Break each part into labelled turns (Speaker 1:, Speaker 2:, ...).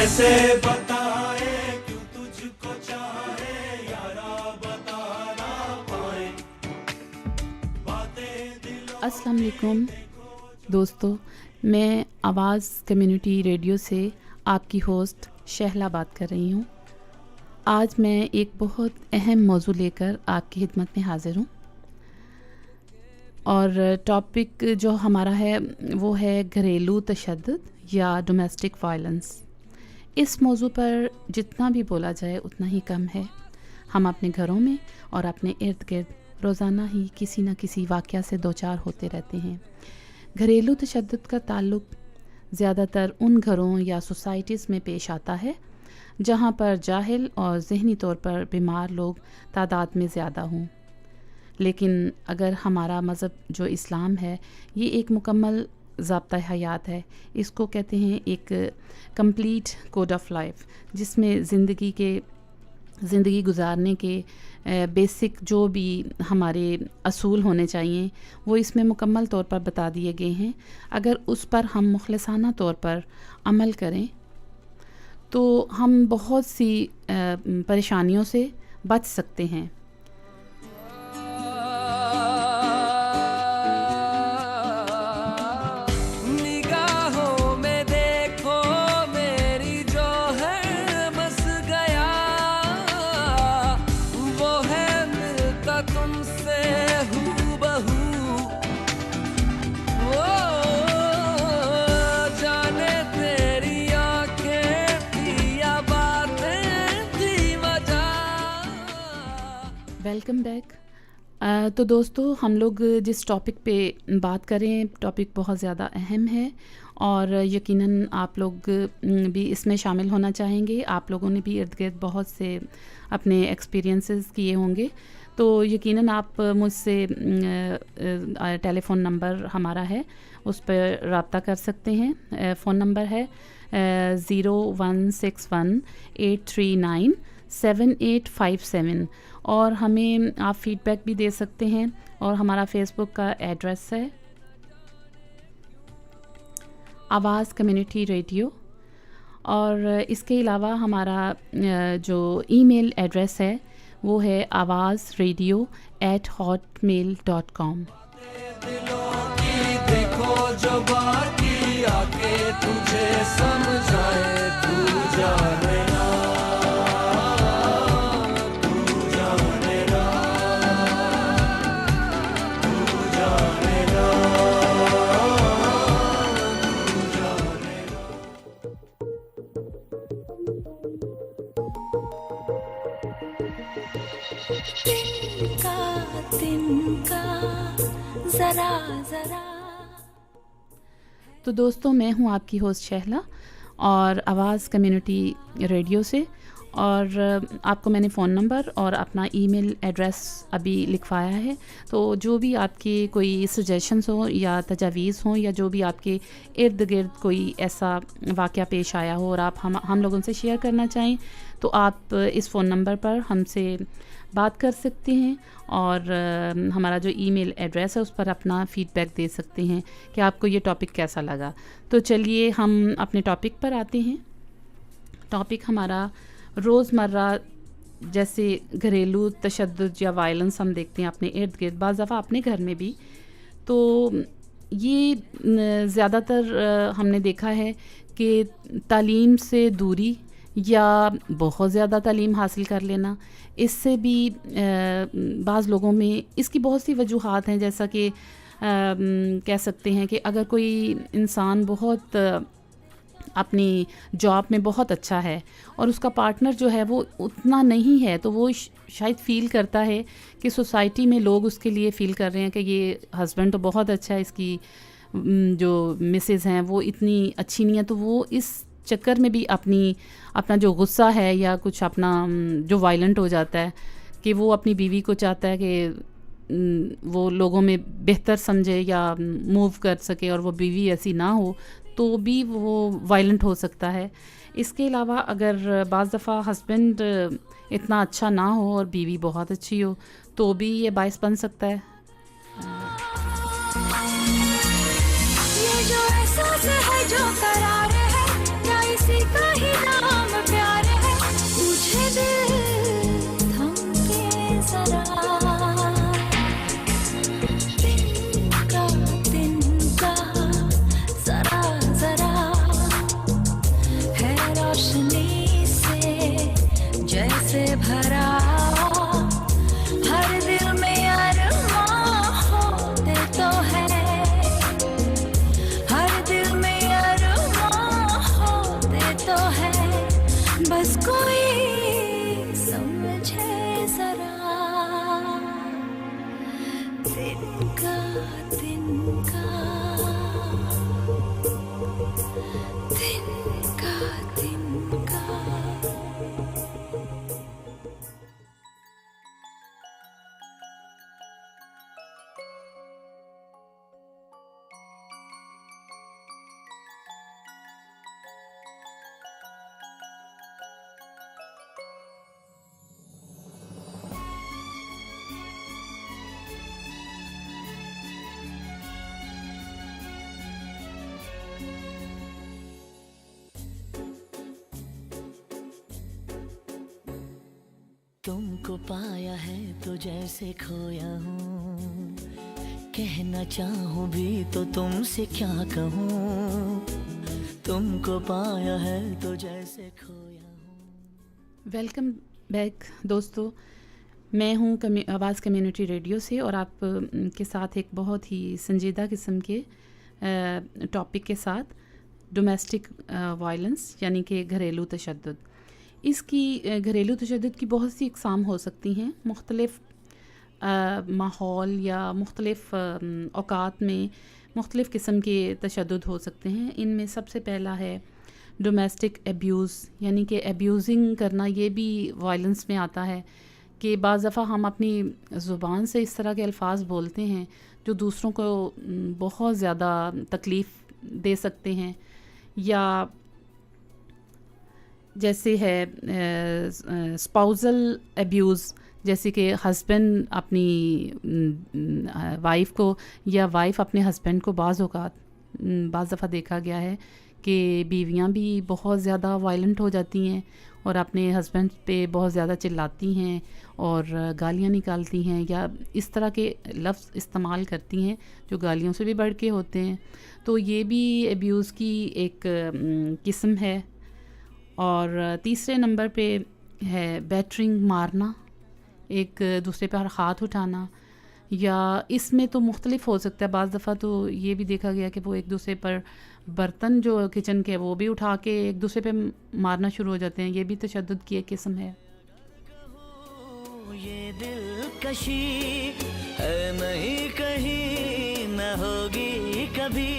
Speaker 1: कैसे बताए क्यों तुझको चाहे यारा बता ना पाए बातें दिलों।
Speaker 2: अस्सलाम वालेकुम दोस्तों, मैं आवाज़ कम्युनिटी रेडियो से आपकी होस्ट शहला बात कर रही हूँ। आज मैं एक बहुत अहम मौजू लेकर आपकी खिदमत में हाज़िर हूँ और टॉपिक जो हमारा है वो है घरेलू तशद्दुद या डोमेस्टिक वायलेंस। इस मौजू पर जितना भी बोला जाए उतना ही कम है। हम अपने घरों में और अपने इर्द गिर्द रोज़ाना ही किसी न किसी वाक़या से दो चार होते रहते हैं। घरेलू तशद्दुद का ताल्लुक़ ज़्यादातर उन घरों या सोसाइटीज़ में पेश आता है जहाँ पर जाहिल और ज़हनी तौर पर बीमार लोग तादाद में ज़्यादा हों। लेकिन अगर हमारा मज़हब जो इस्लाम है ये एक मुकम्मल ज़ाब्ता हयात है, इसको कहते हैं एक कंप्लीट कोड ऑफ लाइफ, जिसमें ज़िंदगी गुजारने के बेसिक जो भी हमारे असूल होने चाहिए वो इसमें मुकम्मल तौर पर बता दिए गए हैं। अगर उस पर हम मुखलसाना तौर पर अमल करें तो हम बहुत सी परेशानियों से बच सकते हैं। Welcome back. तो दोस्तों, हम लोग जिस टॉपिक पे बात करें, टॉपिक बहुत ज़्यादा अहम है और यकीनन आप लोग भी इसमें शामिल होना चाहेंगे। आप लोगों ने भी इर्द गिर्द बहुत से अपने एक्सपीरियंसेस किए होंगे, तो यकीनन आप मुझसे टेलीफ़ोन नंबर हमारा है उस पर रब्ता कर सकते हैं। फ़ोन नंबर है 016183978857 और हमें आप फ़ीडबैक भी दे सकते हैं। और हमारा फ़ेसबुक का एड्रेस है आवाज़ कम्युनिटी रेडियो। और इसके अलावा हमारा जो ईमेल एड्रेस है वो है awazradio@hotmail.com।
Speaker 1: देखो जो बाकी आके तुझे समझाए तू जाने ना, तू जाने ना, तू जाने ना, तू जाने ना।
Speaker 3: तिनका जरा जरा।
Speaker 2: तो दोस्तों, मैं हूं आपकी होस्ट शहला और आवाज़ कम्युनिटी रेडियो से। और आपको मैंने फ़ोन नंबर और अपना ईमेल एड्रेस अभी लिखवाया है। तो जो भी आपके कोई सजेशंस हो या तजावीज़ हों या जो भी आपके इर्द गिर्द कोई ऐसा वाक़या पेश आया हो और आप हम लोगों से शेयर करना चाहें तो आप इस फ़ोन नंबर पर हमसे बात कर सकते हैं और हमारा जो ईमेल एड्रेस है उस पर अपना फ़ीडबैक दे सकते हैं कि आपको ये टॉपिक कैसा लगा। तो चलिए हम अपने टॉपिक पर आते हैं। टॉपिक हमारा रोज़मर्रा जैसे घरेलू तशद्दुद या वायलेंस हम देखते हैं अपने इर्द गिर्द, बाज़ दफ़ा अपने घर में भी। तो ये ज़्यादातर हमने देखा है कि तालीम से दूरी या बहुत ज़्यादा तालीम हासिल कर लेना, इससे भी बाज़ लोगों में इसकी बहुत सी वजूहात हैं। जैसा कि कह सकते हैं कि अगर कोई इंसान बहुत अपनी जॉब में बहुत अच्छा है और उसका पार्टनर जो है वो उतना नहीं है, तो वो शायद फ़ील करता है कि सोसाइटी में लोग उसके लिए फ़ील कर रहे हैं कि ये हस्बैंड तो बहुत अच्छा है, इसकी जो मिसेज़ हैं वो इतनी अच्छी नहीं है। तो वो इस चक्कर में भी अपना जो गुस्सा है या कुछ अपना जो वायलेंट हो जाता है कि वो अपनी बीवी को चाहता है कि वो लोगों में बेहतर समझे या मूव कर सके और वो बीवी ऐसी ना हो, तो भी वो वायलेंट हो सकता है। इसके अलावा अगर बाज़ दफ़ा हस्बैंड इतना अच्छा ना हो और बीवी बहुत अच्छी हो तो भी ये बायस बन सकता है।
Speaker 3: ये जो एहसास है जो करार है, क्या इसी का ही नाम रोशनी से जैसे भरा, हर दिल में अरमां होते तो है, हर दिल में अरमां होते तो है, बस कोई समझे जरा, तिनका तिनका तिनका तिनका।
Speaker 4: तुमको पाया है तो जैसे खोया हूँ, कहना चाहूँ भी तो तुमसे क्या कहूँ, तुमको पाया है तो जैसे खोया हूँ।
Speaker 2: वेलकम बैक दोस्तों, मैं हूँ आवाज़ कम्युनिटी रेडियो से और आप के साथ एक बहुत ही संजीदा किस्म के टॉपिक के साथ डोमेस्टिक वायलेंस यानी कि घरेलू तशद्दुद। इसकी घरेलू तशद्दुद की बहुत सी अक़साम हो सकती हैं, मुख्तलिफ़ माहौल या मुख्तलिफ़ औक़ात में मुख्तलिफ़ किस्म के तशद्दुद हो सकते हैं। इनमें सबसे पहला है डोमेस्टिक अब्यूज़, यानी कि अब्यूज़िंग करना। ये भी वायलेंस में आता है कि बाज़ दफ़ा हम अपनी ज़ुबान से इस तरह के अल्फाज बोलते हैं जो दूसरों को बहुत ज़्यादा तकलीफ़ दे सकते हैं, या जैसे है स्पाउसल अब्यूज़, जैसे कि हस्बैंड अपनी वाइफ को या वाइफ अपने हस्बैंड को बाज़ दफ़ा देखा गया है कि बीवियां भी बहुत ज़्यादा वायलेंट हो जाती हैं और अपने हस्बैंड पे बहुत ज़्यादा चिल्लाती हैं और गालियां निकालती हैं या इस तरह के लफ्ज़ इस्तेमाल करती हैं जो गालियों से भी बढ़ के होते हैं। तो ये भी अब्यूज़ की एक किस्म है। और तीसरे नंबर पे है बैटरिंग, मारना, एक दूसरे पर हाथ उठाना, या इसमें तो मुख्तलिफ हो सकता है। बाज़ दफ़ा तो ये भी देखा गया कि वो एक दूसरे पर बर्तन जो किचन के वो भी उठा के एक दूसरे पे मारना शुरू हो जाते हैं। ये भी तशद्दुद की एक किस्म है।
Speaker 4: ये दिलकशी है नहीं कहीं न होगी कभी,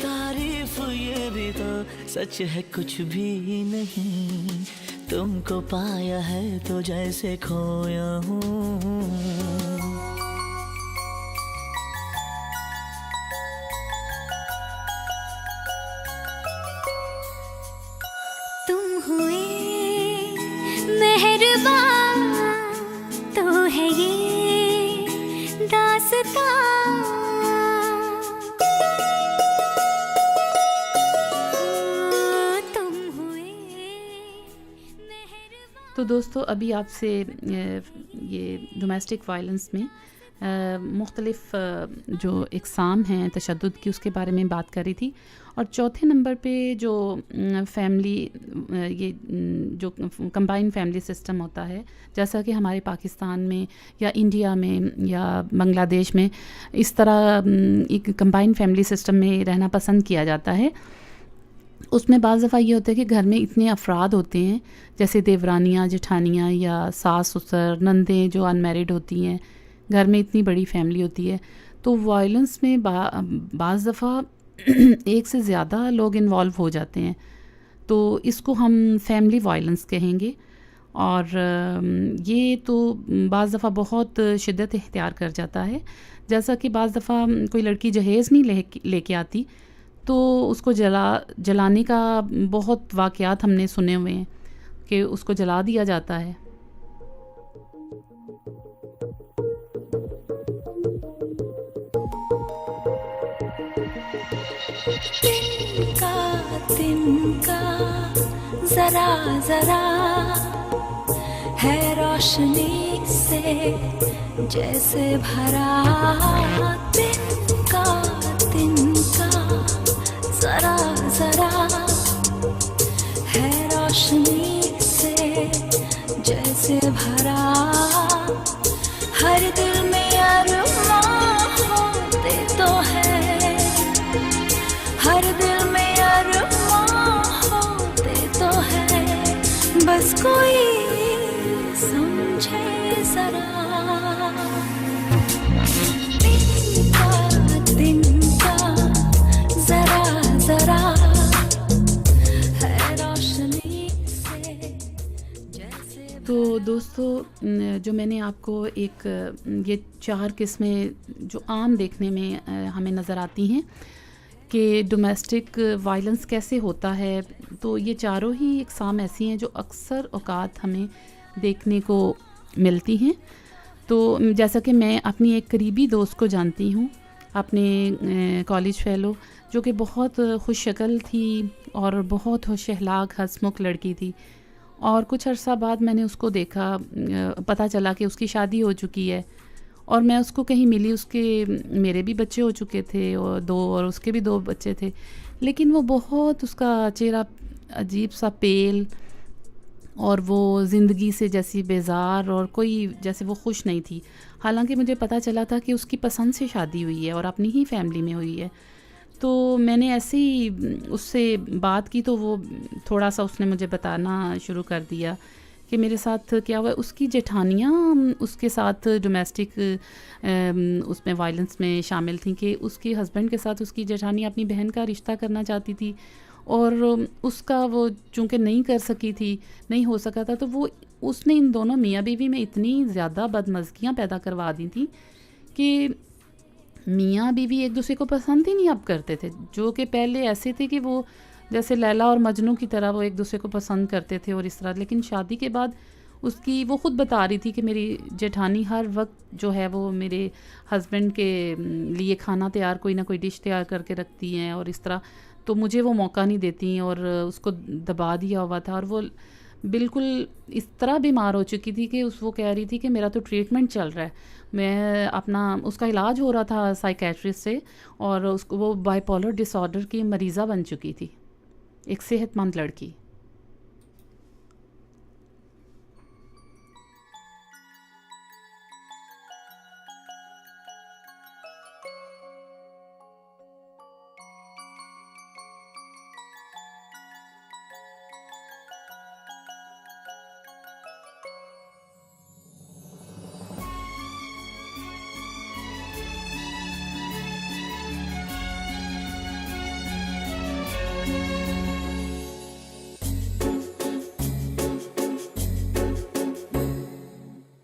Speaker 4: तारीफ ये भी तो सच है कुछ भी नहीं, तुमको पाया है तो जैसे खोया हूँ।
Speaker 3: तुम हुए मेहरबान तो है ये दास्तां, तुम हुए मेहरबान।
Speaker 2: तो दोस्तों, अभी आपसे ये डोमेस्टिक वायलेंस में मुख्तलिफ़ जो इक़साम हैं तशद्दुद की उसके बारे में बात कर रही थी। और चौथे नंबर पे जो फैमिली, ये जो कंबाइन फैमिली सिस्टम होता है, जैसा कि हमारे पाकिस्तान में या इंडिया में या बांग्लादेश में इस तरह एक कंबाइन फैमिली सिस्टम में रहना पसंद किया जाता है। उसमें बाज़ दफ़ा ये होता है कि घर में इतने अफराद होते हैं, जैसे देवरानियाँ, जेठानियाँ या सास ससुर, नंदें जो अनमैरिड होती हैं, घर में इतनी बड़ी फैमिली होती है। तो वायलेंस में बाज़ दफ़ा एक से ज़्यादा लोग इन्वॉल्व हो जाते हैं, तो इसको हम फैमिली वायलेंस कहेंगे। और ये तो बाज़ दफ़ा बहुत शिद्दत इख्तियार कर जाता है। जैसा कि बाज़ दफ़ा कोई लड़की जहेज़ नहीं लेके आती तो उसको जलाने का बहुत वाक़यात हमने सुने हुए हैं कि उसको जला दिया जाता है।
Speaker 3: तिनका तिनका जरा जरा है रोशनी से जैसे भरा, तिनका तिनका जरा जरा है रोशनी रोशनी से जैसे भरा, हर दिल में अरमां होते तो है, हर दिल में अरमां होते तो है, बस कोई समझे जरा। तिनका जरा जरा है रोशनी से जैसे।
Speaker 2: तो दोस्तों, जो मैंने आपको ये 4 किस्में जो आम देखने में हमें नज़र आती हैं कि डोमेस्टिक वायलेंस कैसे होता है, तो ये चारों ही इकसाम ऐसी हैं जो अक्सर औकात हमें देखने को मिलती हैं। तो जैसा कि मैं अपनी एक करीबी दोस्त को जानती हूँ, अपने कॉलेज फेलो, जो कि बहुत खुश शक्ल थी और बहुत होश अखलाक हंसमुख लड़की थी, और कुछ अर्सा बाद मैंने उसको देखा, पता चला कि उसकी शादी हो चुकी है, और मैं उसको कहीं मिली, उसके मेरे भी बच्चे हो चुके थे और 2, और उसके भी 2 बच्चे थे, लेकिन वो बहुत, उसका चेहरा अजीब सा पेल, और वो ज़िंदगी से जैसी बेजार, और कोई जैसे वो खुश नहीं थी। हालांकि मुझे पता चला था कि उसकी पसंद से शादी हुई है और अपनी ही फैमिली में हुई है। तो मैंने ऐसे ही उससे बात की, तो वो थोड़ा सा उसने मुझे बताना शुरू कर दिया कि मेरे साथ क्या हुआ। उसकी जेठानियाँ उसके साथ डोमेस्टिक उसमें वायलेंस में शामिल थी, कि उसके हस्बैंड के साथ उसकी जेठानी अपनी बहन का रिश्ता करना चाहती थी, और उसका वो चूँकि नहीं कर सकी थी, नहीं हो सका था, तो वो उसने इन दोनों मियाँ बीवी में इतनी ज़्यादा बदमज़गियाँ पैदा करवा दी थी कि मियाँ बीवी एक दूसरे को पसंद ही नहीं अब करते थे, जो कि पहले ऐसे थे कि वो जैसे लैला और मजनू की तरह वो एक दूसरे को पसंद करते थे और इस तरह। लेकिन शादी के बाद उसकी, वो ख़ुद बता रही थी कि मेरी जेठानी हर वक्त जो है वो मेरे हस्बैंड के लिए खाना तैयार, कोई ना कोई डिश तैयार करके रखती हैं और इस तरह, तो मुझे वो मौका नहीं देती, और उसको दबा दिया हुआ था, और वो बिल्कुल इस तरह बीमार हो चुकी थी कि वो कह रही थी कि मेरा तो ट्रीटमेंट चल रहा है, मैं अपना, उसका इलाज हो रहा था साइकेट्रिस्ट से, और उसको वो बाइपोलर डिसऑर्डर की मरीज़ा बन चुकी थी, एक सेहतमंद लड़की।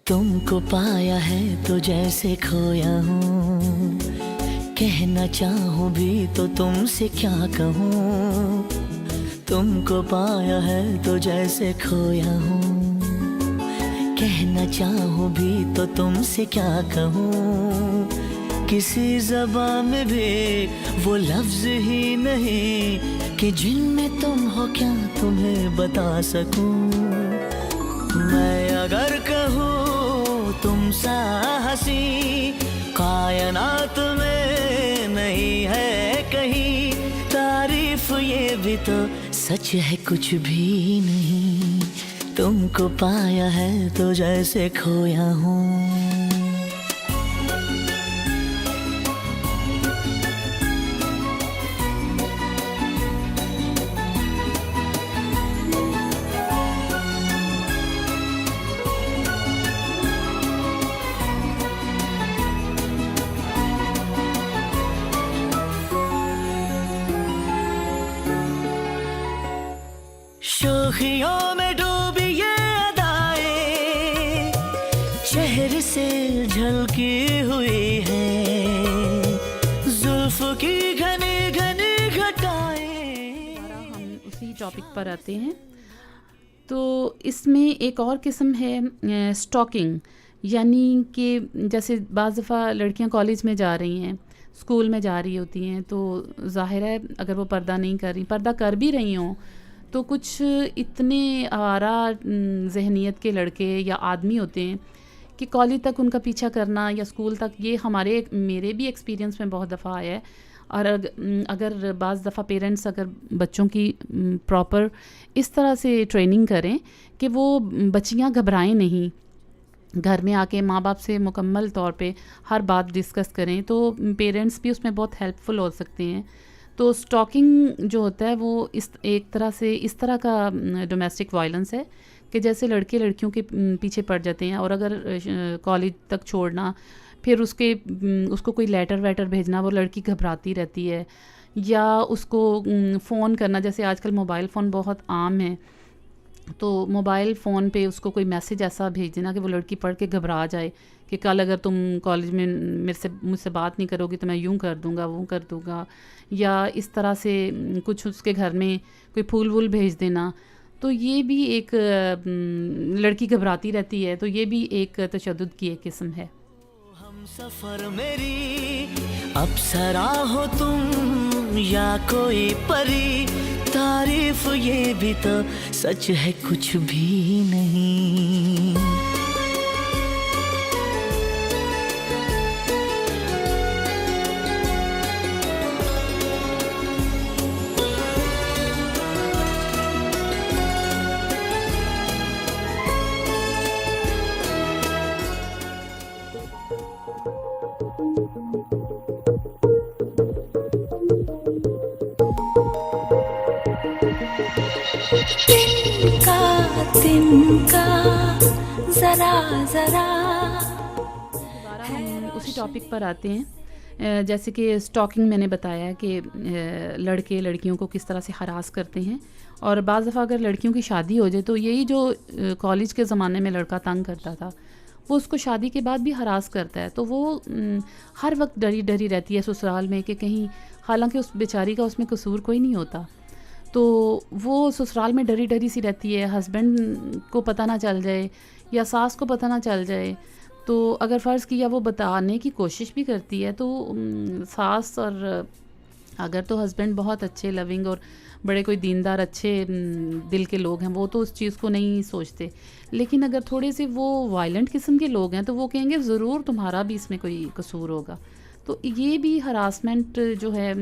Speaker 4: तुमको पाया है तो जैसे खोया हूँ, कहना चाहूँ भी तो तुमसे क्या कहूँ। तुमको पाया है तो जैसे खोया हूँ, कहना चाहूँ भी तो तुमसे क्या कहूँ। किसी ज़बान में भी वो लफ्ज़ ही नहीं कि जिनमें तुम हो क्या तुम्हें बता सकूँ। मैं अगर कहूँ तुम सा हंसी कायनात में नहीं है कहीं, तारीफ ये भी तो सच है कुछ भी नहीं। तुमको पाया है तो जैसे खोया हूँ। शोखियों में डूबी ये अदाएं चेहरे से झलकी हुई है, जुल्फ की घनी घनी घटाएं।
Speaker 2: हम उसी टॉपिक पर आते हैं। तो इसमें एक और किस्म है स्टॉकिंग, यानी कि जैसे बाज़ दफ़ा लड़कियां कॉलेज में जा रही हैं, स्कूल में जा रही होती हैं, तो ज़ाहिर है अगर वो पर्दा नहीं कर रही, पर्दा कर भी रही हों, तो कुछ इतने आवारा जहनीत के लड़के या आदमी होते हैं कि कॉलेज तक उनका पीछा करना या स्कूल तक, ये मेरे भी एक्सपीरियंस में बहुत दफ़ा आया है। और अगर बाज़ दफ़ा पेरेंट्स अगर बच्चों की प्रॉपर इस तरह से ट्रेनिंग करें कि वो बच्चियां घबराएं नहीं, घर में आके माँ बाप से मुकम्मल तौर पे हर बात डिस्कस करें, तो पेरेंट्स भी उसमें बहुत हेल्पफुल हो सकते हैं। तो स्टॉकिंग जो होता है वो इस एक तरह से इस तरह का डोमेस्टिक वायलेंस है कि जैसे लड़के लड़कियों के पीछे पड़ जाते हैं, और अगर कॉलेज तक छोड़ना, फिर उसको कोई लेटर वेटर भेजना, वो लड़की घबराती रहती है, या उसको फ़ोन करना, जैसे आजकल मोबाइल फ़ोन बहुत आम है, तो मोबाइल फ़ोन पे उसको कोई मैसेज ऐसा भेज देना कि वो लड़की पढ़ के घबरा जाए कि कल अगर तुम कॉलेज में मुझसे बात नहीं करोगी तो मैं यूँ कर दूँगा, वो कर दूँगा, या इस तरह से कुछ उसके घर में कोई फूल वूल भेज देना। तो ये भी एक लड़की घबराती रहती है, तो ये भी एक तशद्दुद की एक किस्म है।
Speaker 4: हम सफर मेरी अप्सरा हो तुम या कोई परी, तारीफ ये भी तो सच है कुछ भी नहीं।
Speaker 3: तिनका जरा जरा।
Speaker 2: दोबारा हम उसी टॉपिक पर आते हैं, जैसे कि स्टॉकिंग मैंने बताया कि लड़के लड़कियों को किस तरह से हरास करते हैं, और बाज़ दफ़ा अगर लड़कियों की शादी हो जाए तो यही जो कॉलेज के ज़माने में लड़का तंग करता था वो उसको शादी के बाद भी हरास करता है। तो वो हर वक्त डरी डरी रहती है ससुराल में कि कहीं, हालांकि उस बेचारी का उसमें कसूर कोई नहीं होता, तो वो ससुराल में डरी डरी सी रहती है, हस्बैंड को पता ना चल जाए या सास को पता ना चल जाए। तो अगर फ़र्ज़ किया वो बताने की कोशिश भी करती है, तो सास और अगर तो हस्बैंड बहुत अच्छे लविंग और बड़े कोई दीनदार अच्छे दिल के लोग हैं, वो तो उस चीज़ को नहीं सोचते, लेकिन अगर थोड़े से वो वायलेंट किस्म के लोग हैं तो वो कहेंगे ज़रूर तुम्हारा भी इसमें कोई कसूर होगा। तो ये भी हरासमेंट जो है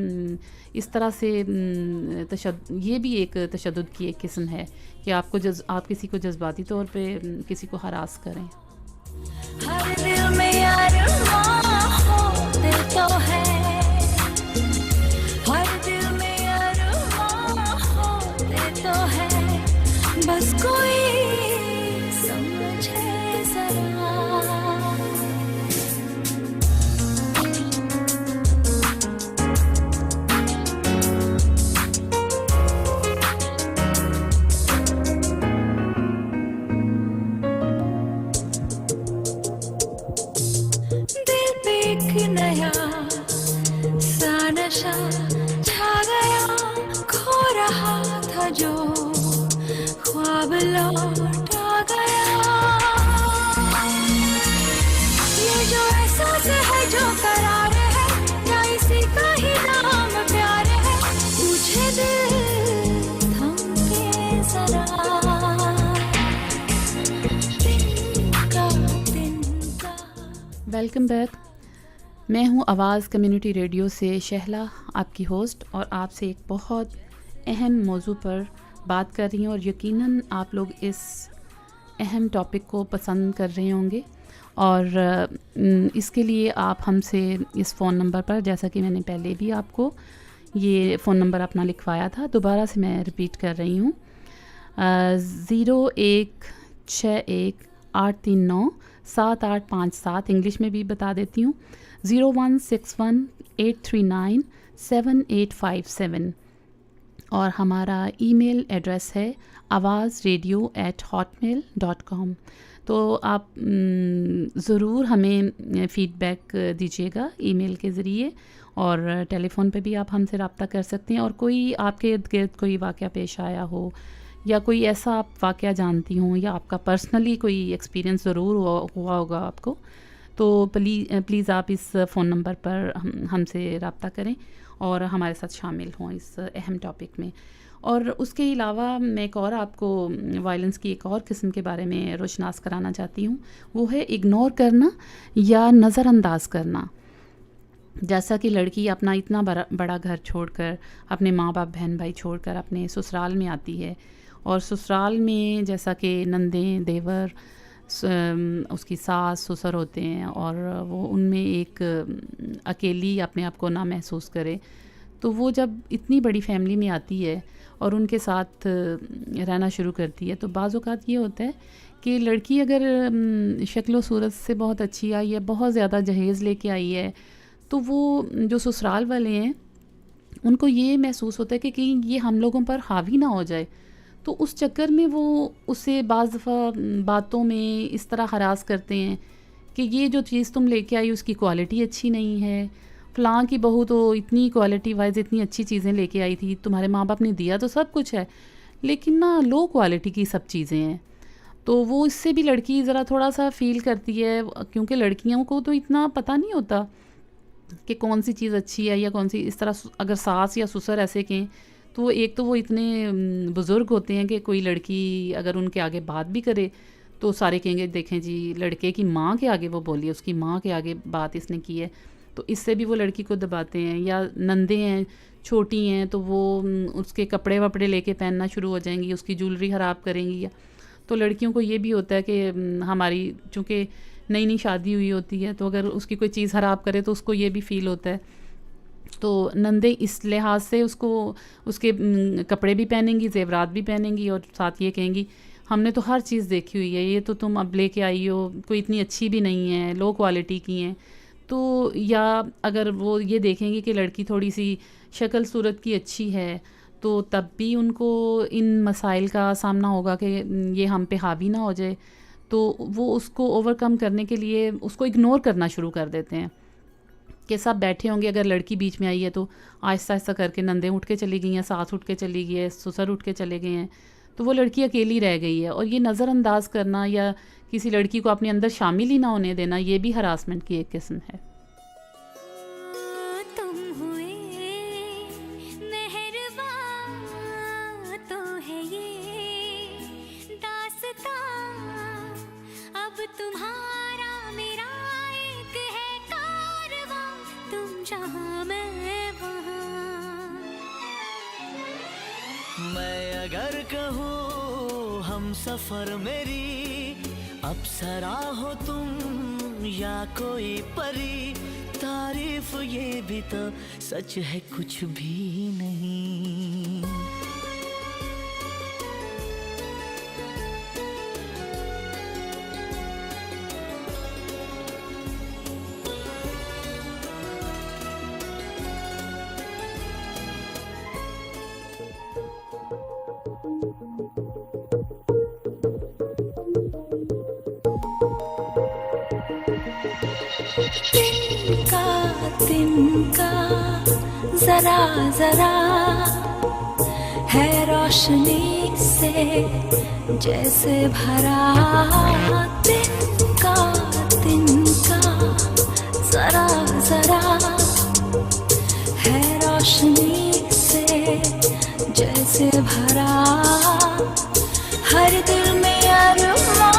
Speaker 2: इस तरह से ये भी एक तशद्दुद की एक किस्म है कि आप किसी को जज्बाती तौर पे किसी को हरास करें।
Speaker 3: हर दिल में यार होते तो है, हर दिल में यार होते तो है, बस कोई समझे जरा। नया सा नशा छा गया, खो रहा था जो ख्वाब लौट आ गया। ये जो एहसास है जो करार है, या इसी का ही नाम प्यार है, पूछे दिल थम के जरा।
Speaker 2: Welcome back. मैं हूं आवाज़ कम्युनिटी रेडियो से शहला, आपकी होस्ट, और आपसे एक बहुत अहम मौजू पर बात कर रही हूं, और यकीनन आप लोग इस अहम टॉपिक को पसंद कर रहे होंगे। और इसके लिए आप हमसे इस फ़ोन नंबर पर, जैसा कि मैंने पहले भी आपको ये फ़ोन नंबर अपना लिखवाया था, दोबारा से मैं रिपीट कर रही हूँ, 0161-839-7857, इंग्लिश में भी बता देती हूँ, 0161-839-7857, और हमारा ईमेल एड्रेस है awazradio@hotmail.com। तो आप ज़रूर हमें फ़ीडबैक दीजिएगा ईमेल के ज़रिए, और टेलीफ़ोन पे भी आप हमसे रब्ता कर सकते हैं। और कोई आपके इर्द गिर्द कोई वाक़या पेश आया हो, या कोई ऐसा आप वाक़या जानती हों, या आपका पर्सनली कोई एक्सपीरियंस ज़रूर हुआ होगा आपको, तो प्लीज़ आप इस फ़ोन नंबर पर हमसे रब्ता करें और हमारे साथ शामिल हों इस अहम टॉपिक में। और उसके अलावा मैं एक और आपको वायलेंस की एक और किस्म के बारे में रोशनास कराना चाहती हूँ, वो है इग्नोर करना या नज़रअंदाज करना। जैसा कि लड़की अपना इतना बड़ा बड़ा घर छोड़कर, अपने माँ बाप बहन भाई छोड़कर अपने ससुराल में आती है, और ससुराल में जैसा कि नंदें देवर उसकी सास ससुर होते हैं, और वो उनमें एक अकेली अपने आप को ना महसूस करे, तो वो जब इतनी बड़ी फैमिली में आती है और उनके साथ रहना शुरू करती है, तो बाज़ औक़ात ये होता है कि लड़की अगर शक्ल सूरत से बहुत अच्छी आई है, बहुत ज़्यादा जहेज़ लेके आई है, तो वो जो ससुराल वाले हैं उनको ये महसूस होता है कि कहीं ये हम लोगों पर हावी ना हो जाए, तो उस चक्कर में वो उसे बाज़ दफ़ा बातों में इस तरह हरास करते हैं कि ये जो चीज़ तुम लेके आई उसकी क्वालिटी अच्छी नहीं है, फ़लाँ की बहू तो इतनी क्वालिटी वाइज इतनी अच्छी चीज़ें लेके आई थी, तुम्हारे माँ बाप ने दिया तो सब कुछ है लेकिन ना लो क्वालिटी की सब चीज़ें हैं। तो वो इससे भी लड़की ज़रा थोड़ा सा फ़ील करती है, क्योंकि लड़कियों को तो इतना पता नहीं होता कि कौन सी चीज़ अच्छी है या कौन सी, इस तरह अगर सास या ससुर ऐसे कहें तो वो एक तो वो इतने बुज़ुर्ग होते हैं कि कोई लड़की अगर उनके आगे बात भी करे तो सारे कहेंगे देखें जी लड़के की माँ के आगे वो बोली है, उसकी माँ के आगे बात इसने की है, तो इससे भी वो लड़की को दबाते हैं। या नंदे हैं छोटी हैं तो वो उसके कपड़े वपड़े लेके पहनना शुरू हो जाएंगी, उसकी ज्वेलरी ख़राब करेंगी। या तो लड़कियों को ये भी होता है कि हमारी चूँकि नई नई शादी हुई होती है तो अगर उसकी कोई चीज़ ख़राब करे तो उसको ये भी फ़ील होता है, तो नंदे इस लिहाज से उसको उसके कपड़े भी पहनेंगी, जेवरात भी पहनेंगी, और साथ ये कहेंगी हमने तो हर चीज़ देखी हुई है, ये तो तुम अब लेके आई हो कोई इतनी अच्छी भी नहीं है, लो क्वालिटी की हैं। तो या अगर वो ये देखेंगे कि लड़की थोड़ी सी शक्ल सूरत की अच्छी है तो तब भी उनको इन मसाइल का सामना होगा कि ये हम पे हावी ना हो जाए, तो वो उसको ओवरकम करने के लिए उसको इग्नोर करना शुरू कर देते हैं कि सब बैठे होंगे, अगर लड़की बीच में आई है तो आहिस्ता आहिस्ता करके नंदें उठ के चली गई हैं, सास उठ के चली गई है, ससुर उठ के चले गए हैं, तो वो लड़की अकेली रह गई है। और ये नज़रअंदाज करना या किसी लड़की को अपने अंदर शामिल ही ना होने देना, ये भी हरासमेंट की एक किस्म है।
Speaker 3: तुम हुए मेहरबान तो है ये दास्तां, अब तुम्हारा मेरा एक है कारवां, तुम जहां मैं वहां।
Speaker 4: मैं अगर कहूँ हम सफर मेरी अप्सरा हो तुम या कोई परी, तारीफ ये भी तो सच है कुछ भी नहीं।
Speaker 3: तिनका जरा जरा है रोशनी से जैसे भरा, तिनका जरा जरा है रोशनी से जैसे भरा, हर दिल में अरमां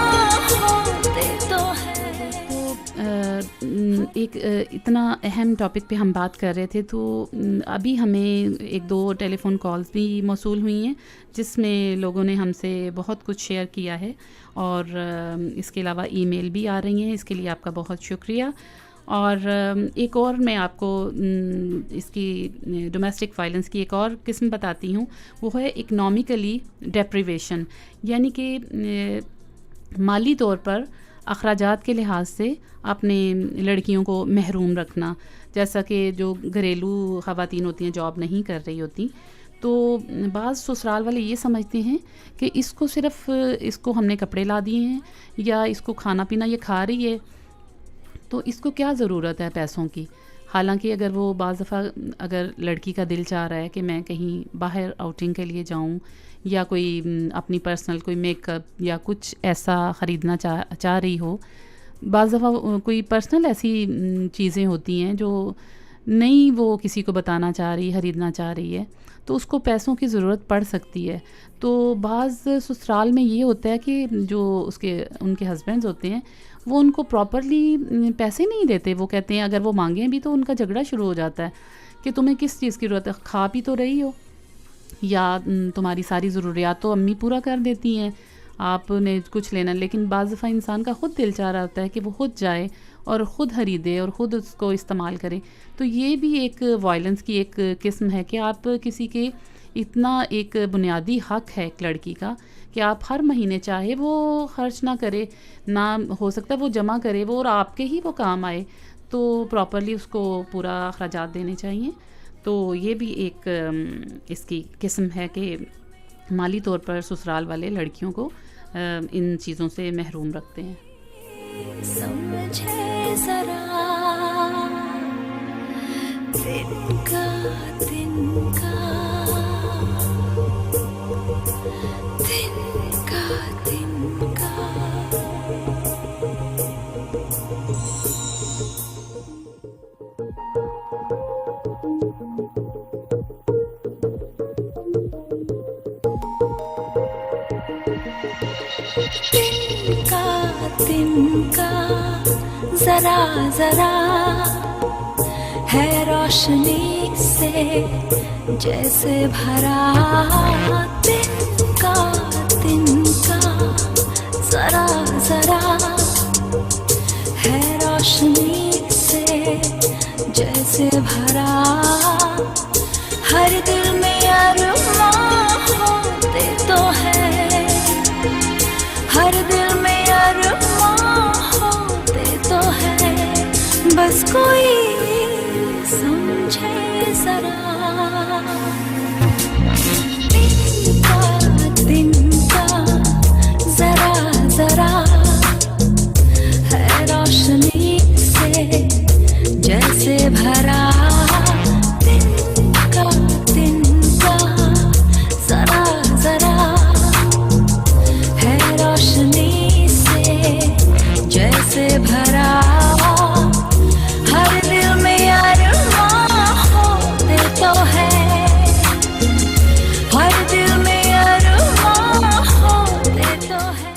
Speaker 3: होते तो है।
Speaker 2: एक इतना अहम टॉपिक पे हम बात कर रहे थे, तो अभी हमें एक दो टेलीफ़ोन कॉल्स भी मौसूल हुई हैं जिसमें लोगों ने हमसे बहुत कुछ शेयर किया है, और इसके अलावा ईमेल भी आ रही हैं, इसके लिए आपका बहुत शुक्रिया। और एक और मैं आपको इसकी डोमेस्टिक वायलेंस की एक और किस्म बताती हूँ, वो है इकनॉमिकली डेप्रिवेशन, यानी कि माली तौर पर अखराजात के लिहाज से अपने लड़कियों को महरूम रखना। जैसा कि जो घरेलू ख़वातीन होती हैं, जॉब नहीं कर रही होती, तो बाज़ ससुराल वाले ये समझते हैं कि इसको सिर्फ़ इसको हमने कपड़े ला दिए हैं या इसको खाना पीना ये खा रही है तो इसको क्या ज़रूरत है पैसों की। हालांकि अगर वो बाज़ दफ़ा अगर लड़की का दिल चाह रहा है कि मैं कहीं बाहर आउटिंग के लिए जाऊं या कोई अपनी पर्सनल कोई मेकअप या कुछ ऐसा ख़रीदना चाह रही हो, बाज़ दफ़ा कोई पर्सनल ऐसी चीज़ें होती हैं जो नहीं वो किसी को बताना चाह रही, ख़रीदना चाह रही है, तो उसको पैसों की ज़रूरत पड़ सकती है। तो बाज़ ससुराल में ये होता है कि जो उनके हस्बैंड्स होते हैं वो उनको प्रॉपरली पैसे नहीं देते। वो कहते हैं, अगर वो मांगें भी तो उनका झगड़ा शुरू हो जाता है कि तुम्हें किस चीज़ की ज़रूरत है, खा पी तो रही हो, या तुम्हारी सारी ज़रूरियात तो अम्मी पूरा कर देती हैं, आपने कुछ लेना। लेकिन बाज़ दफ़ा इंसान का ख़ुद दिल चाह रहा होता है कि वो ख़ुद जाए और ख़ुद ख़रीदे और ख़ुद उसको इस्तेमाल करे। तो ये भी एक वायलेंस की एक किस्म है कि आप किसी के इतना एक बुनियादी हक़ है एक लड़की का कि आप हर महीने चाहे वो खर्च ना करे, ना हो सकता है वो जमा करे वो और आपके ही वो काम आए, तो प्रॉपरली उसको पूरा अखराजात देने चाहिए। तो ये भी एक इसकी किस्म है कि माली तौर पर ससुराल वाले लड़कियों को इन चीज़ों से महरूम रखते हैं।
Speaker 3: समझे जरा तिनका तिनका तिनका तिनका। तिनका तिनका जरा जरा है रोशनी से जैसे भरा। तिनका तिनका जरा जरा है रोशनी से जैसे भरा। हर दिल में अरमां होते तो है, हर दिल में अरमां होते तो है, बस कोई समझे जरा। तिनका तिनका जरा जरा है रोशनी से जैसे भरा। तिनका तिनका जरा जरा है रोशनी से जैसे भरा। हर दिल में अरमां होते तो है, हर दिल में अरमां होते तो है,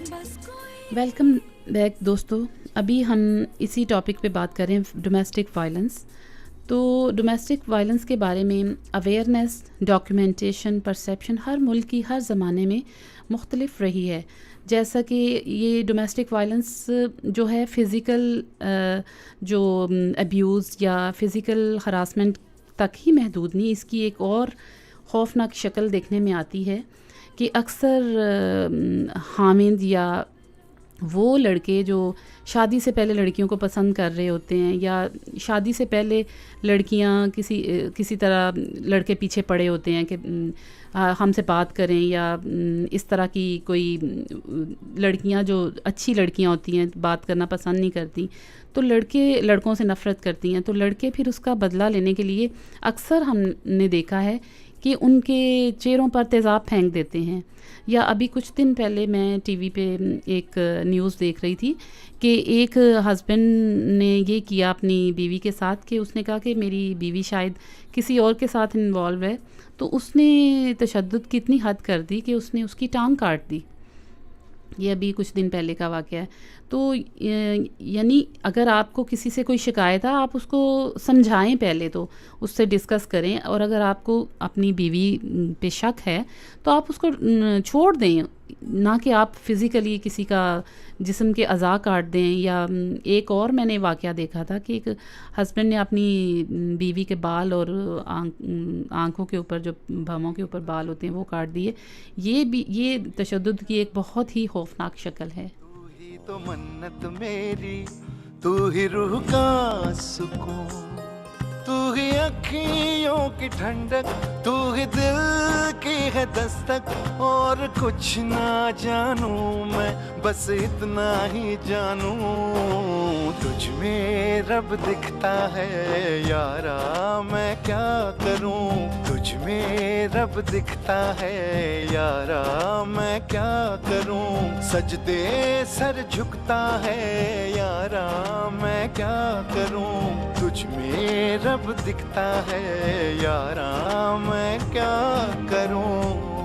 Speaker 3: बस कोई।
Speaker 2: वेलकम बैक दोस्तों। अभी हम इसी टॉपिक पे बात करें, डोमेस्टिक वायलेंस। तो डोमेस्टिक वायलेंस के बारे में अवेयरनेस, डॉक्यूमेंटेशन, परसेप्शन हर मुल्क की हर ज़माने में मुख्तलिफ रही है। जैसा कि ये डोमेस्टिक वायलेंस जो है फ़िज़िकल जो अब्यूज़ या फ़िज़िकल हरासमेंट तक ही महदूद नहीं, इसकी एक और खौफनाक शक्ल देखने में आती है कि अक्सर हामिद या वो लड़के जो शादी से पहले लड़कियों को पसंद कर रहे होते हैं, या शादी से पहले लड़कियां किसी तरह लड़के पीछे पड़े होते हैं कि हमसे बात करें, या इस तरह की कोई लड़कियां जो अच्छी लड़कियां होती हैं बात करना पसंद नहीं करती, तो लड़के लड़कों से नफ़रत करती हैं। तो लड़के फिर उसका बदला लेने के लिए अक्सर हमने देखा है कि उनके चेहरों पर तेज़ाब फेंक देते हैं। या अभी कुछ दिन पहले मैं टीवी पे एक न्यूज़ देख रही थी कि एक हस्बैंड ने ये किया अपनी बीवी के साथ कि उसने कहा कि मेरी बीवी शायद किसी और के साथ इन्वॉल्व है, तो उसने तशद्दुद की इतनी हद कर दी कि उसने उसकी टांग काट दी। ये अभी कुछ दिन पहले का वाक़या है। तो यानी अगर आपको किसी से कोई शिकायत है, आप उसको समझाएं, पहले तो उससे डिस्कस करें, और अगर आपको अपनी बीवी पे शक है तो आप उसको छोड़ दें, ना कि आप फिज़िकली किसी का जिस्म के अज़ा काट दें। या एक और मैंने वाक़या देखा था कि एक हस्बैंड ने अपनी बीवी के बाल और आँखों के ऊपर, जो भवों के ऊपर बाल होते हैं, वो काट दिए। ये तशद्दुद की एक बहुत ही खौफनाक शक्ल है।
Speaker 5: तू ही तो मन्नत मेरी, तू ही रूह का सुकून, तू ही अखियों की ठंडक, तू ही दिल की है दस्तक। और कुछ ना जानू मैं, बस इतना ही जानू, तुझ में रब दिखता है यारा, मैं क्या करूं, तुझ तुझ में रब दिखता है यारा, मैं क्या करूं। सजदे सर झुकता है यारा, मैं क्या करूं। तुझ में रब दिखता है यारा, मैं क्या करूं।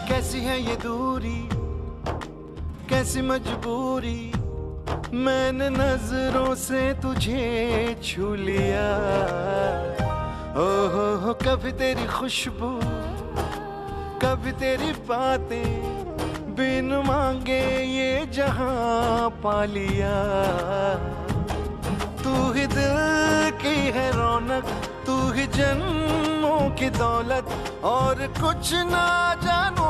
Speaker 5: कैसी है ये दूरी, कैसी मजबूरी, मैंने नजरों से तुझे छू लिया। हो कभी तेरी खुशबू, कभी तेरी बातें, बिन मांगे ये जहां पा लिया। तू ही दिल की है रौनक, तू ही जन्मों की दौलत, और कुछ ना जानू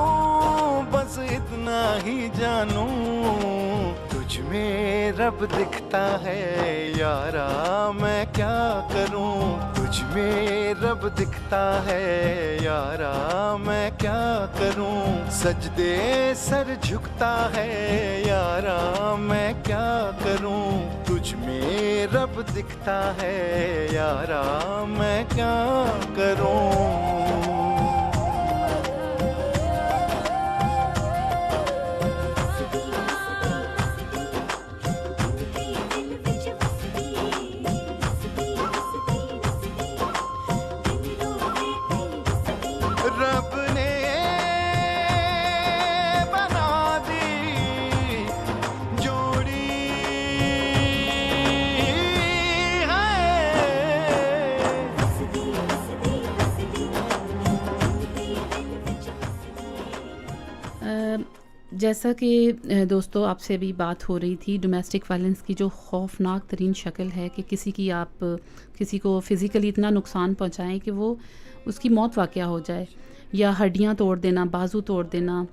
Speaker 5: बस इतना ही जानू। तुझ में रब दिखता है यारा, मैं क्या करूं। तुझ में रब दिखता है यारा, मैं क्या करूं। सजदे सर झुकता है यारा, मैं क्या करूं। तुझ में रब दिखता है यारा, मैं क्या करूं। रब ने बना दी जोड़ी
Speaker 2: जैसा कि दोस्तों आपसे अभी बात हो रही थी डोमेस्टिक वायलेंस की, जो खौफनाक तरीन शक्ल है कि आप किसी को फ़िज़िकली इतना नुकसान पहुंचाएं कि वो उसकी मौत वाक़या हो जाए, या हड्डियां तोड़ देना, बाजू तोड़ देना,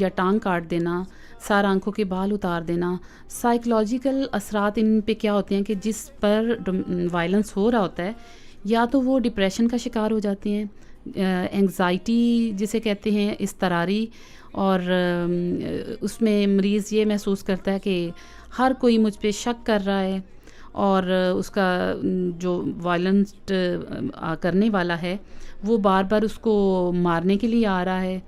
Speaker 2: या टांग काट देना, सार आंखों के बाल उतार देना। साइकोलॉजिकल असरात इन पे क्या होते हैं कि जिस पर वायलेंस हो रहा होता है, या तो वो डिप्रेशन का शिकार हो जाते हैं, एंग्जाइटी जिसे कहते हैं, इज़तरारी, और उसमें मरीज़ ये महसूस करता है कि हर कोई मुझ पे शक कर रहा है, और उसका जो वायलेंस करने वाला है वो बार बार उसको मारने के लिए आ रहा है।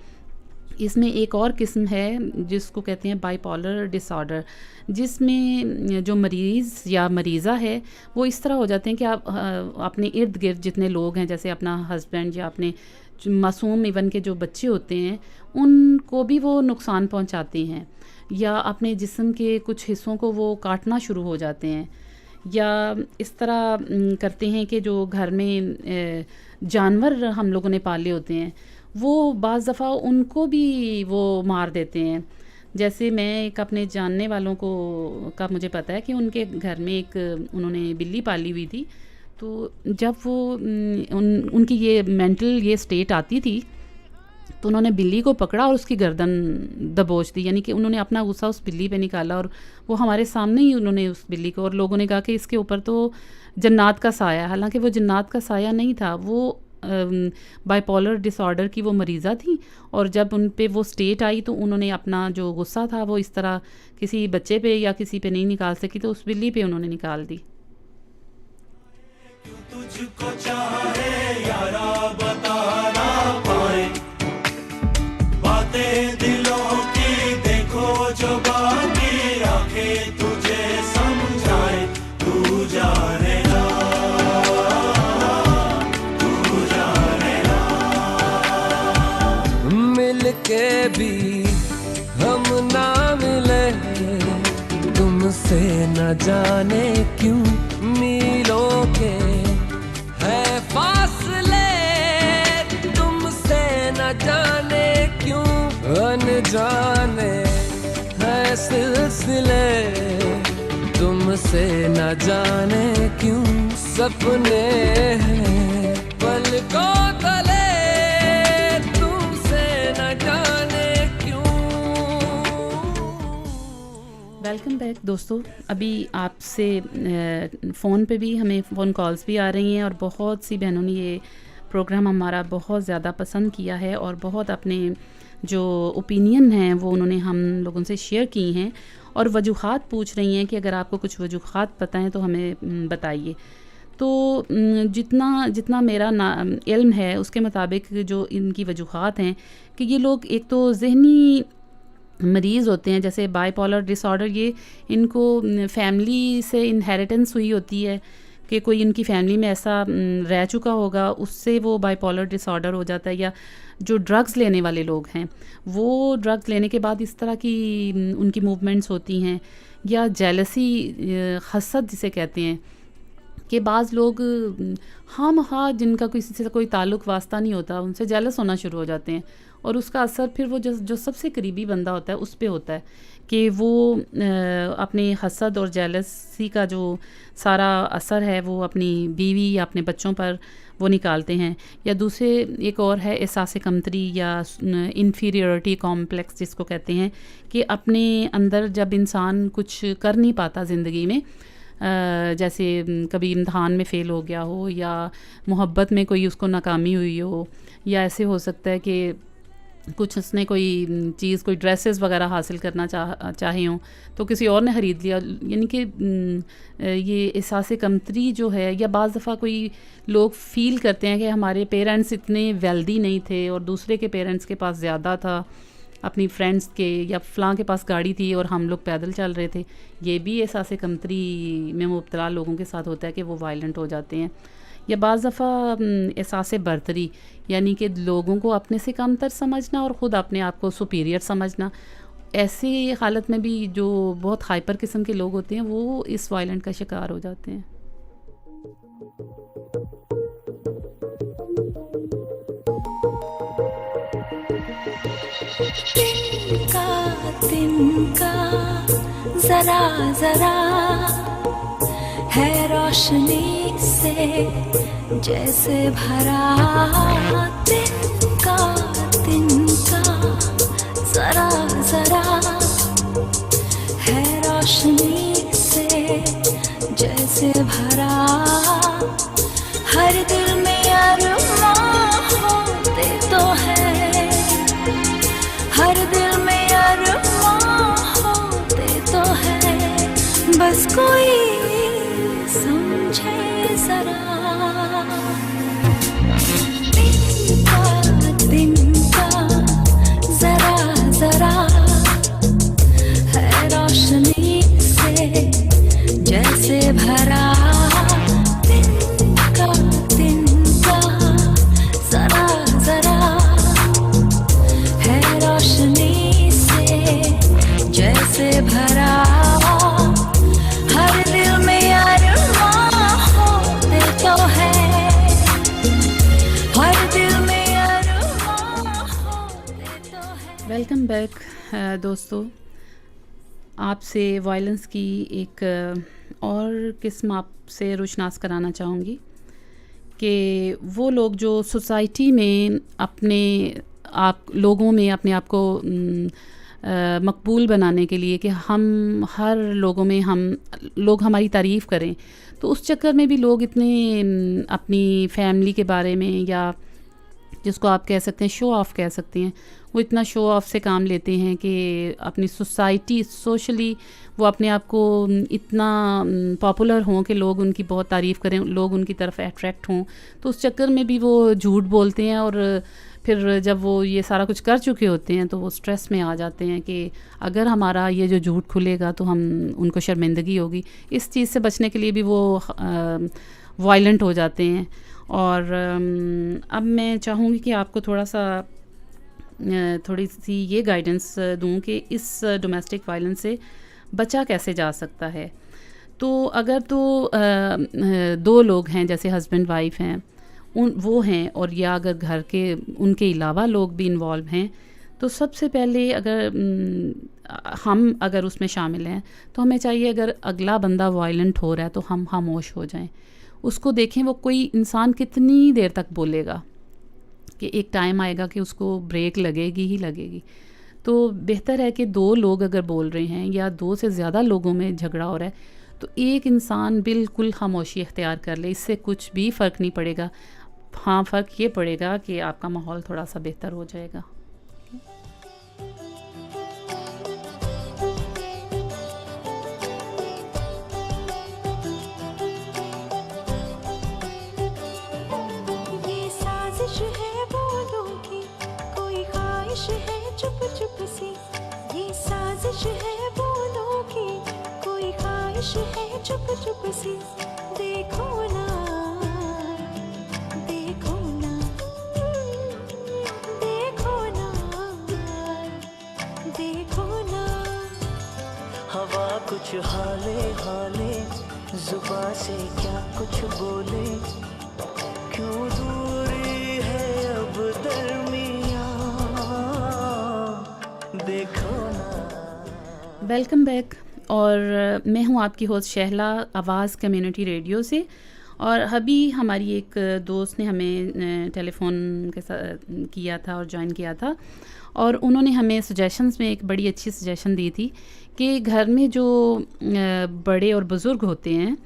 Speaker 2: इसमें एक और किस्म है जिसको कहते हैं बाइपोलर डिसऑर्डर, जिसमें जो मरीज़ या मरीज़ा है वो इस तरह हो जाते हैं कि आप अपने इर्द गिर्द जितने लोग हैं, जैसे अपना हस्बैंड या अपने मासूम इवन के जो बच्चे होते हैं, उनको भी वो नुकसान पहुंचाते हैं, या अपने जिस्म के कुछ हिस्सों को वो काटना शुरू हो जाते हैं, या इस तरह करते हैं कि जो घर में जानवर हम लोगों ने पाले होते हैं वो बाज़ दफ़ा उनको भी वो मार देते हैं। जैसे मैं एक अपने जानने वालों को का मुझे पता है कि उनके घर में एक उन्होंने बिल्ली पाली हुई थी, तो जब वो उनकी ये मेंटल ये स्टेट आती थी तो उन्होंने बिल्ली को पकड़ा और उसकी गर्दन दबोच दी, यानी कि उन्होंने अपना गुस्सा उस बिल्ली पे निकाला, और वो हमारे सामने ही उन्होंने उस बिल्ली को, और लोगों ने कहा कि इसके ऊपर तो जन्नात का साया, हालांकि वो जन्नात का साया नहीं था, वो बाइपोलर डिसऑर्डर की वो मरीज़ा थी, और जब उन पे वो स्टेट आई तो उन्होंने अपना जो गुस्सा था वो इस तरह किसी बच्चे पे या किसी पे नहीं निकाल सकी, तो उस बिल्ली पे उन्होंने निकाल दी।
Speaker 1: तुझको चाहे यारा बता ना पाए, बातें दिलों की देखो जो बाकी आंखें तुझे समझाए, तू जाने ना, तू जाने ना।
Speaker 6: मिलके भी हम ना मिले, तुमसे न जाने क्यों मीलों के है फासले, तुमसे न जाने क्यों अनजाने है सिलसिले, तुमसे न जाने क्यों सपने हैं पलकों तले, तुमसे
Speaker 2: वेलकम बैक दोस्तों। अभी आपसे फ़ोन पे भी हमें फ़ोन कॉल्स भी आ रही हैं और बहुत सी बहनों ने ये प्रोग्राम हमारा बहुत ज़्यादा पसंद किया है और बहुत अपने जो ओपिनियन हैं वो उन्होंने हम लोगों से शेयर की हैं और वजूहात पूछ रही हैं कि अगर आपको कुछ वजूहात पता हैं तो हमें बताइए। तो जितना जितना मेरा इल्म है उसके मुताबिक जो इनकी वजूहात हैं कि ये लोग एक तो ज़हनी मरीज़ होते हैं, जैसे बाइपोलर डिसऑर्डर, ये इनको फैमिली से इनहेरिटेंस हुई होती है कि कोई इनकी फैमिली में ऐसा रह चुका होगा, उससे वो बाइपोलर डिसऑर्डर हो जाता है। या जो ड्रग्स लेने वाले लोग हैं वो ड्रग्स लेने के बाद इस तरह की उनकी मूवमेंट्स होती हैं। या जेलसी, हसद जिसे कहते हैं कि बाज़ लोग जिनका किसी से कोई ताल्लुक़ वास्ता नहीं होता उनसे जेलस होना शुरू हो जाते हैं और उसका असर फिर वो जो सबसे करीबी बंदा होता है उस पे होता है कि वो अपने हसद और जेलसी का जो सारा असर है वो अपनी बीवी या अपने बच्चों पर वो निकालते हैं। या दूसरे एक और है एहसास कमतरी या इन्फीरियरिटी कॉम्प्लेक्स जिसको कहते हैं कि अपने अंदर जब इंसान कुछ कर नहीं पाता ज़िंदगी में, जैसे कभी इम्तहान में फ़ेल हो गया हो या मोहब्बत में कोई उसको नाकामी हुई हो, या ऐसे हो सकता है कि कुछ उसने कोई चीज़, कोई ड्रेसेस वगैरह हासिल करना चाहे हों तो किसी और ने ख़रीद लिया। यानी कि ये एहसास कमतरी जो है, या बाज़ दफ़ा कोई लोग फ़ील करते हैं कि हमारे पेरेंट्स इतने वेल्दी नहीं थे और दूसरे के पेरेंट्स के पास ज़्यादा था, अपनी फ्रेंड्स के या फ़लाँ के पास गाड़ी थी और हम लोग पैदल चल रहे थे। ये भी एहसास कमतरी में मुब्तला लोगों के साथ होता है कि वो वायलेंट हो जाते हैं। या बाज़ दफ़ा एहसास बर्तरी, यानी कि लोगों को अपने से कमतर समझना और ख़ुद अपने आप को सुपीरियर समझना। ऐसी हालत में भी जो बहुत हाइपर किस्म के लोग होते हैं वो इस वायलेंट का शिकार हो जाते हैं।
Speaker 3: तिनका जरा जरा है रोशनी से जैसे भरा, तिनका जरा जरा है रोशनी से जैसे भरा, हर दिल में अरमां होते तो है, हर दिल में अरमां होते तो है, बस कोई समझे जरा। तिनका जरा जरा है रोशनी से जैसे भरा, तिनका जरा जरा है रोशनी से जैसे भरा, हर दिल में अरमां होते तो है, हर दिल में अरमां होते तो है।
Speaker 2: वेलकम बैक दोस्तों। आपसे वायलेंस की एक और किस्म आपसे रुशनास कराना चाहूँगी कि वो लोग जो सोसाइटी में अपने आप लोगों में अपने आप को मकबूल बनाने के लिए कि हम हर लोगों में लोग हमारी तारीफ़ करें, तो उस चक्कर में भी लोग इतने अपनी फैमिली के बारे में, या जिसको आप कह सकते हैं शो ऑफ़ कह सकते हैं, वो इतना शो ऑफ़ से काम लेते हैं कि अपनी सोशली वो अपने आप को इतना पॉपुलर हों कि लोग उनकी बहुत तारीफ़ करें, लोग उनकी तरफ अट्रैक्ट हों। तो उस चक्कर में भी वो झूठ बोलते हैं और फिर जब वो ये सारा कुछ कर चुके होते हैं तो वो स्ट्रेस में आ जाते हैं कि अगर हमारा ये जो झूठ खुलेगा तो हम उनको शर्मिंदगी होगी। इस चीज़ से बचने के लिए भी वो वायलेंट हो जाते हैं। और अब मैं चाहूँगी कि आपको थोड़ी सी ये गाइडेंस दूँ कि इस डोमेस्टिक वायलेंस से बचा कैसे जा सकता है। तो अगर दो लोग हैं, जैसे हस्बैंड वाइफ हैं, वो हैं, और या अगर घर के उनके अलावा लोग भी इन्वॉल्व हैं, तो सबसे पहले अगर उसमें शामिल हैं तो हमें चाहिए, अगर अगला बंदा वायलेंट हो रहा है तो हम खामोश हो जाएं, उसको देखें वो कोई इंसान कितनी देर तक बोलेगा, कि एक टाइम आएगा कि उसको ब्रेक लगेगी ही लगेगी। तो बेहतर है कि 2 लोग अगर बोल रहे हैं या 2 से ज़्यादा लोगों में झगड़ा हो रहा है तो एक इंसान बिल्कुल खामोशी इख्तियार कर ले, इससे कुछ भी फ़र्क नहीं पड़ेगा। हाँ, फ़र्क ये पड़ेगा कि आपका माहौल थोड़ा सा बेहतर हो जाएगा।
Speaker 3: ये साजिश है बोलों की, कोई ख्वाहिश है चुप चुप सी। ये साजिश है बोलों की, कोई ख्वाहिश है चुप चुप सी। देखो ना, देखो ना, देखो ना, देखो ना।
Speaker 4: हवा कुछ हाले हाले, जुबां से क्या कुछ बोले, क्यों दूरी है अब दरमियां, देखो ना।
Speaker 2: Welcome back. और मैं हूँ आपकी होस्ट शहला, आवाज़ कम्युनिटी रेडियो से। और अभी हमारी एक दोस्त ने हमें टेलीफोन के साथ किया था और ज्वाइन किया था, और उन्होंने हमें सजेशंस में एक बड़ी अच्छी सजेशन दी थी कि घर में जो बड़े और बुज़ुर्ग होते हैं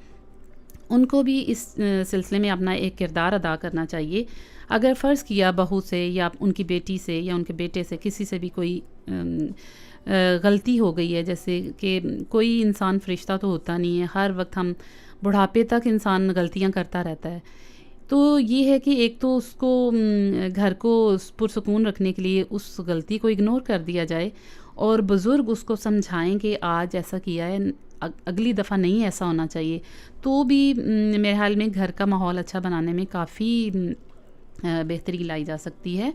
Speaker 2: उनको भी इस सिलसिले में अपना एक किरदार अदा करना चाहिए। अगर फ़र्ज़ किया बहू से या उनकी बेटी से या उनके बेटे से किसी से भी कोई गलती हो गई है, जैसे कि कोई इंसान फ़रिश्ता तो होता नहीं है, हर वक्त हम बुढ़ापे तक इंसान गलतियां करता रहता है। तो ये है कि एक तो उसको घर को पुरसुकून रखने के लिए उस गलती को इग्नोर कर दिया जाए, और बुज़ुर्ग उसको समझाएं कि आज ऐसा किया है, अगली दफ़ा नहीं ऐसा होना चाहिए। तो भी मेरे ख्याल में घर का माहौल अच्छा बनाने में काफ़ी बेहतरी लाई जा सकती है।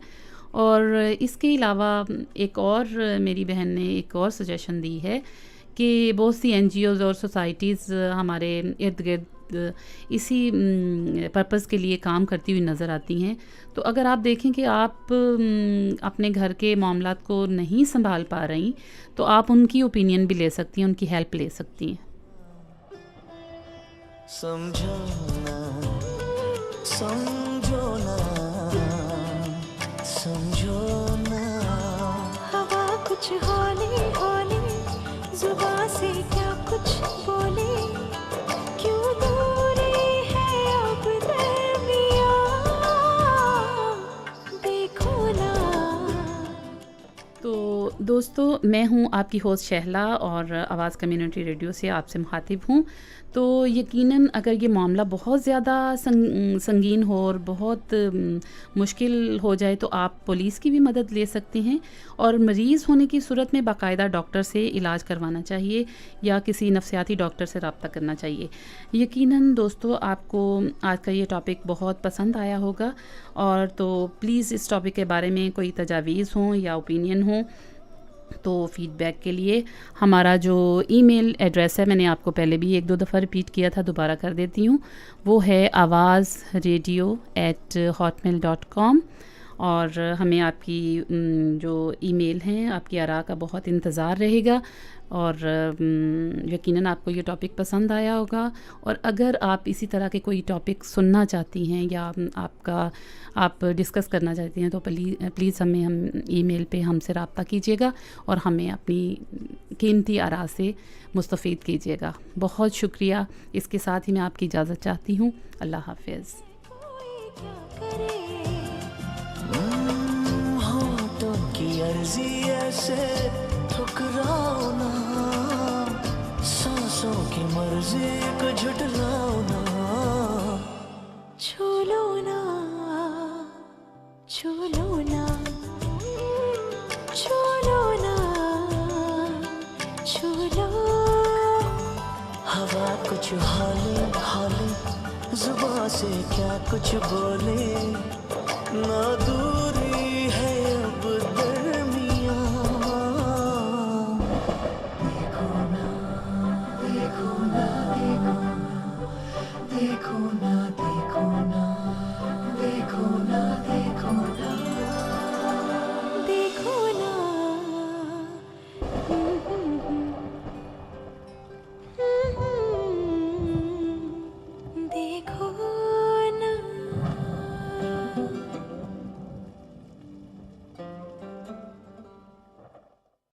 Speaker 2: और इसके अलावा एक और मेरी बहन ने एक और सजेशन दी है कि बहुत सी NGOs और सोसाइटीज़ हमारे इर्द गिर्द इसी पर्पज़ के लिए काम करती हुई नज़र आती हैं। तो अगर आप देखें कि आप अपने घर के मामलात को नहीं संभाल पा रही, तो आप उनकी ओपिनियन भी ले सकती हैं, उनकी हेल्प ले सकती हैं।
Speaker 4: समझो ना, समझो ना, समझो ना।
Speaker 3: हवा कुछ हौले हौले, जुबां से क्या कुछ बोले, क्यों दूरी है अब दरमियां, देखो ना।
Speaker 2: तो दोस्तों, मैं हूँ आपकी होस्ट शहला और आवाज़ कम्युनिटी रेडियो से आपसे मुखातिब हूँ। तो यकीनन अगर ये मामला बहुत ज़्यादा संगीन हो और बहुत मुश्किल हो जाए तो आप पुलिस की भी मदद ले सकते हैं, और मरीज़ होने की सूरत में बाकायदा डॉक्टर से इलाज करवाना चाहिए या किसी नफ्सियाती डॉक्टर से रब्ता करना चाहिए। यकीनन दोस्तों, आपको आज का ये टॉपिक बहुत पसंद आया होगा, और तो प्लीज़ इस टॉपिक के बारे में कोई तजावीज़ हों या ओपिनियन हो तो फ़ीडबैक के लिए हमारा जो ईमेल एड्रेस है, मैंने आपको पहले भी 1-2 दफ़ा रिपीट किया था, दोबारा कर देती हूँ, वो है awazradio@hotmail.com। और हमें आपकी जो ईमेल हैं, आपकी आरा का बहुत इंतज़ार रहेगा, और यकीनन आपको ये टॉपिक पसंद आया होगा। और अगर आप इसी तरह के कोई टॉपिक सुनना चाहती हैं या आप डिस्कस करना चाहती हैं तो प्लीज़ हम ईमेल पे हमसे रब्ता कीजिएगा और हमें अपनी कीमती आरा से मुस्तफ़ीद कीजिएगा। बहुत शुक्रिया। इसके साथ ही मैं आपकी इजाज़त चाहती हूँ। अल्लाह हाफ़िज़।
Speaker 4: होठों की अर्जी ऐसे ठुकराओ ना, सांसों की मर्जी को झुठलाओ ना,
Speaker 3: छू लो ना, छू लो ना, छू लो ना, छू लो।
Speaker 4: हवा कुछ हाले हाले, जुबां से क्या कुछ बोले, ना